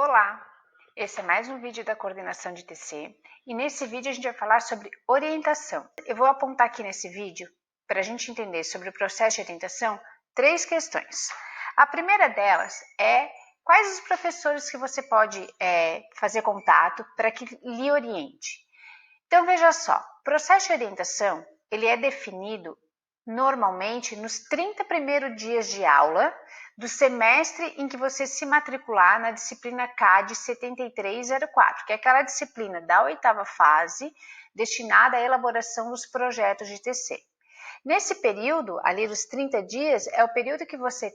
Olá, esse é mais um vídeo da coordenação de TC e nesse vídeo a gente vai falar sobre orientação. Eu vou apontar aqui nesse vídeo, para a gente entender sobre o processo de orientação, 3 questões. A primeira delas é quais os professores que você pode fazer contato para que lhe oriente. Então veja só, o processo de orientação ele é definido normalmente nos 30 primeiros dias de aula do semestre em que você se matricular na disciplina CAD 7304, que é aquela disciplina da 8ª fase destinada à elaboração dos projetos de TC. Nesse período, ali dos 30 dias, é o período que você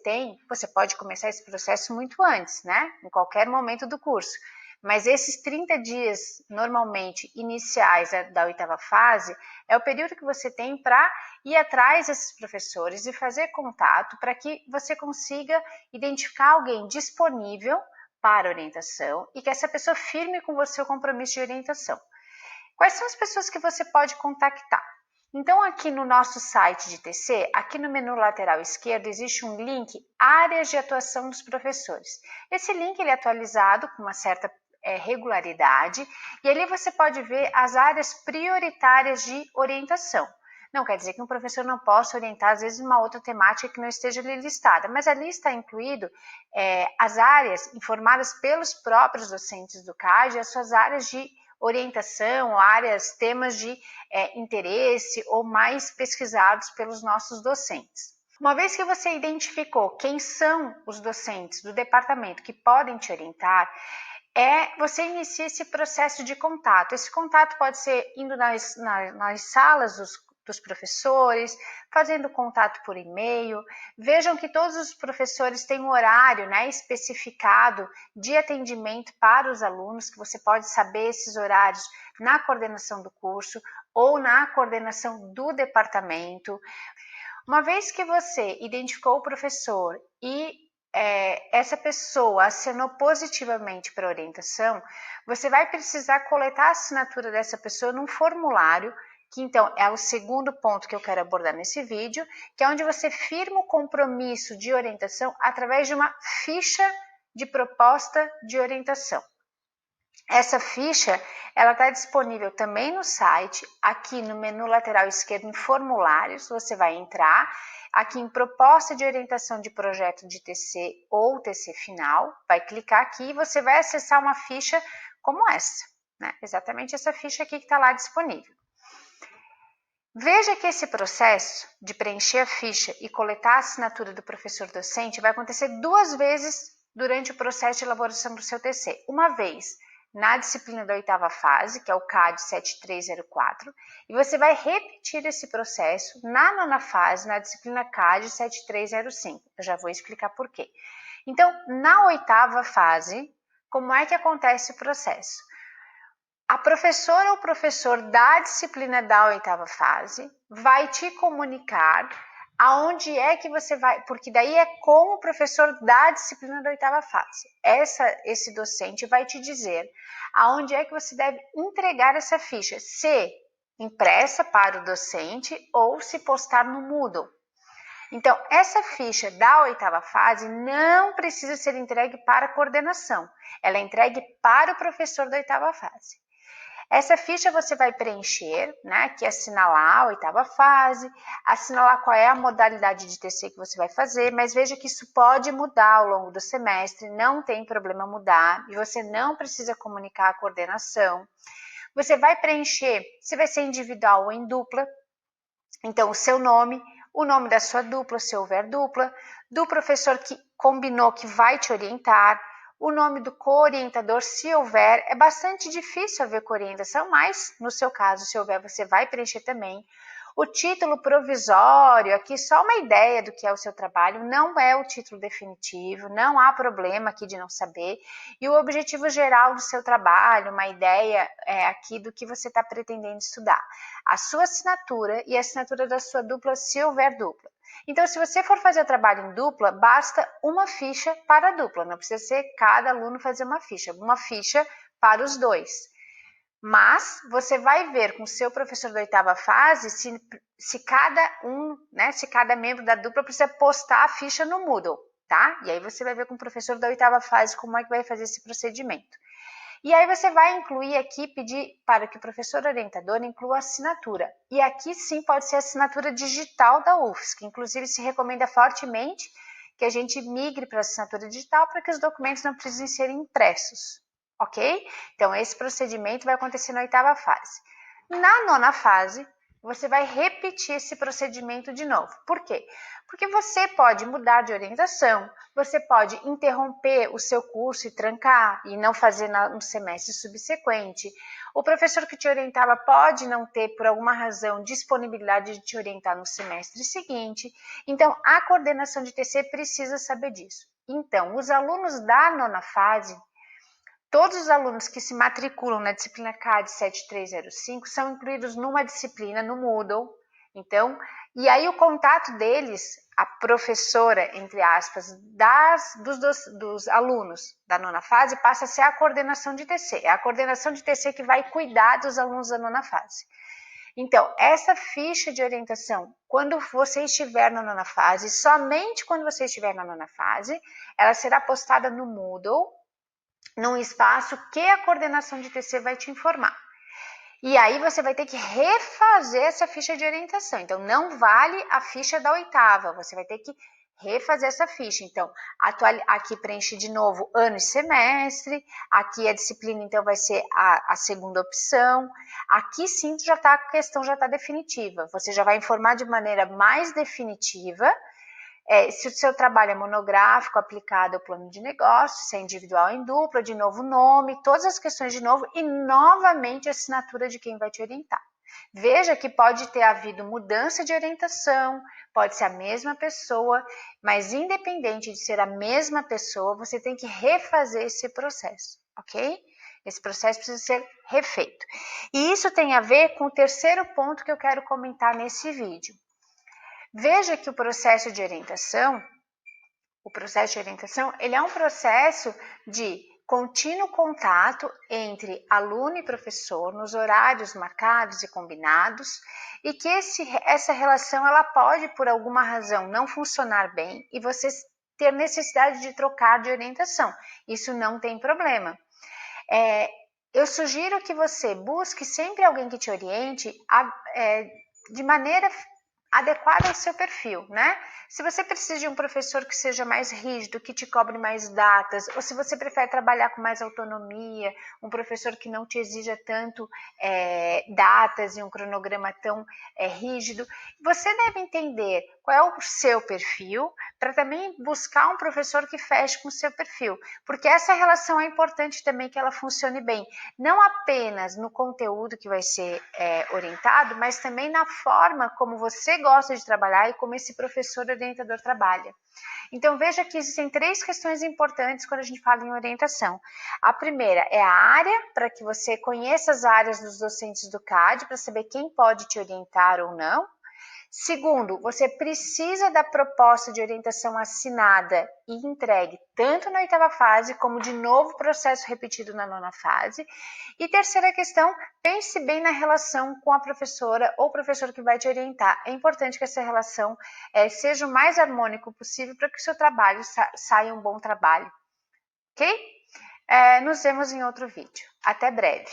pode começar esse processo muito antes, né? Em qualquer momento do curso. Mas esses 30 dias, normalmente, iniciais da 8ª fase, é o período que você tem para ir atrás desses professores e fazer contato para que você consiga identificar alguém disponível para orientação e que essa pessoa firme com você o compromisso de orientação. Quais são as pessoas que você pode contactar? Então, aqui no nosso site de TC, aqui no menu lateral esquerdo, existe um link Áreas de Atuação dos Professores. Esse link ele é atualizado com uma certa regularidade e ali você pode ver as áreas prioritárias de orientação. Não quer dizer que um professor não possa orientar, às vezes, uma outra temática que não esteja ali listada, mas ali está incluído as áreas informadas pelos próprios docentes do CAD, as suas áreas de orientação, áreas, temas de interesse ou mais pesquisados pelos nossos docentes. Uma vez que você identificou quem são os docentes do departamento que podem te orientar, você inicia esse processo de contato. Esse contato pode ser indo nas salas dos professores, fazendo contato por e-mail. Vejam que todos os professores têm um horário, né, especificado de atendimento para os alunos, que você pode saber esses horários na coordenação do curso ou na coordenação do departamento. Uma vez que você identificou o professor e essa pessoa assinou positivamente para a orientação, você vai precisar coletar a assinatura dessa pessoa num formulário, que então é o segundo ponto que eu quero abordar nesse vídeo, que é onde você firma o compromisso de orientação através de uma ficha de proposta de orientação. Essa ficha ela está disponível também no site, aqui no menu lateral esquerdo em formulários, você vai entrar, aqui em proposta de orientação de projeto de TC ou TC final, vai clicar aqui e você vai acessar uma ficha como essa, né? Exatamente essa ficha aqui que está lá disponível. Veja que esse processo de preencher a ficha e coletar a assinatura do professor docente vai acontecer 2 vezes durante o processo de elaboração do seu TC. Uma vez na disciplina da 8ª fase, que é o CAD 7304, e você vai repetir esse processo na 9ª fase, na disciplina CAD 7305. Eu já vou explicar por quê. Então, na 8ª fase, como é que acontece o processo? A professora ou professor da disciplina da 8ª fase vai te comunicar aonde é que você vai, porque daí é com o professor da disciplina da 8ª fase. Esse docente vai te dizer aonde é que você deve entregar essa ficha, se impressa para o docente ou se postar no Moodle. Então, essa ficha da 8ª fase não precisa ser entregue para a coordenação, ela é entregue para o professor da 8ª fase. Essa ficha você vai preencher, né, que assinalar a 8ª fase, assinalar qual é a modalidade de TC que você vai fazer, mas veja que isso pode mudar ao longo do semestre, não tem problema mudar, e você não precisa comunicar a coordenação. Você vai preencher se vai ser individual ou em dupla, então o seu nome, o nome da sua dupla, se houver dupla, do professor que combinou que vai te orientar, o nome do co-orientador, se houver. É bastante difícil haver co-orientação, mas no seu caso, se houver, você vai preencher também. O título provisório, aqui só uma ideia do que é o seu trabalho, não é o título definitivo, não há problema aqui de não saber. E o objetivo geral do seu trabalho, uma ideia aqui do que você está pretendendo estudar. A sua assinatura e a assinatura da sua dupla, se houver dupla. Então, se você for fazer o trabalho em dupla, basta uma ficha para a dupla, não precisa ser cada aluno fazer uma ficha para os dois. Mas você vai ver com o seu professor da 8ª fase se cada membro da dupla precisa postar a ficha no Moodle. tá? E aí você vai ver com o professor da 8ª fase como é que vai fazer esse procedimento. E aí você vai incluir aqui, pedir para que o professor orientador inclua a assinatura. E aqui sim pode ser a assinatura digital da UFSC, inclusive se recomenda fortemente que a gente migre para a assinatura digital para que os documentos não precisem ser impressos, ok? Então esse procedimento vai acontecer na 8ª fase. Na 9ª fase, você vai repetir esse procedimento de novo. Por quê? Porque você pode mudar de orientação, você pode interromper o seu curso e trancar e não fazer no semestre subsequente. O professor que te orientava pode não ter, por alguma razão, disponibilidade de te orientar no semestre seguinte. Então, a coordenação de TC precisa saber disso. Então, os alunos da 9ª fase, todos os alunos que se matriculam na disciplina CAD 7305 são incluídos numa disciplina no Moodle. Então, e aí o contato deles, a professora, entre aspas, dos alunos da 9ª fase passa a ser a coordenação de TC. É a coordenação de TC que vai cuidar dos alunos da 9ª fase. Então, essa ficha de orientação, quando você estiver na 9ª fase, somente quando você estiver na 9ª fase, ela será postada no Moodle, num espaço que a coordenação de TC vai te informar. E aí você vai ter que refazer essa ficha de orientação. Então, não vale a ficha da 8ª, você vai ter que refazer essa ficha. Então, aqui preenche de novo ano e semestre, aqui a disciplina então vai ser a segunda opção. Aqui sim a questão já está definitiva, você já vai informar de maneira mais definitiva se o seu trabalho é monográfico, aplicado ao plano de negócio, se é individual ou em dupla, de novo o nome, todas as questões de novo e novamente a assinatura de quem vai te orientar. Veja que pode ter havido mudança de orientação, pode ser a mesma pessoa, mas independente de ser a mesma pessoa, você tem que refazer esse processo, ok? Esse processo precisa ser refeito. E isso tem a ver com o terceiro ponto que eu quero comentar nesse vídeo. Veja que o processo de orientação, ele é um processo de contínuo contato entre aluno e professor nos horários marcados e combinados e que essa relação ela pode, por alguma razão, não funcionar bem e você ter necessidade de trocar de orientação. Isso não tem problema. Eu sugiro que você busque sempre alguém que te oriente de maneira adequada ao seu perfil, né? Se você precisa de um professor que seja mais rígido, que te cobre mais datas, ou se você prefere trabalhar com mais autonomia, um professor que não te exija tanto datas e um cronograma tão rígido, você deve entender qual é o seu perfil para também buscar um professor que feche com o seu perfil, porque essa relação é importante também que ela funcione bem, não apenas no conteúdo que vai ser orientado, mas também na forma como você gosta de trabalhar e como esse professor orientador trabalha. Então veja que existem 3 questões importantes quando a gente fala em orientação. A primeira é a área, para que você conheça as áreas dos docentes do CAD, para saber quem pode te orientar ou não. Segundo, você precisa da proposta de orientação assinada e entregue tanto na 8ª fase como de novo processo repetido na 9ª fase. E terceira questão, pense bem na relação com a professora ou professor que vai te orientar. É importante que essa relação seja o mais harmônico possível para que o seu trabalho saia um bom trabalho. Ok? Nos vemos em outro vídeo. Até breve.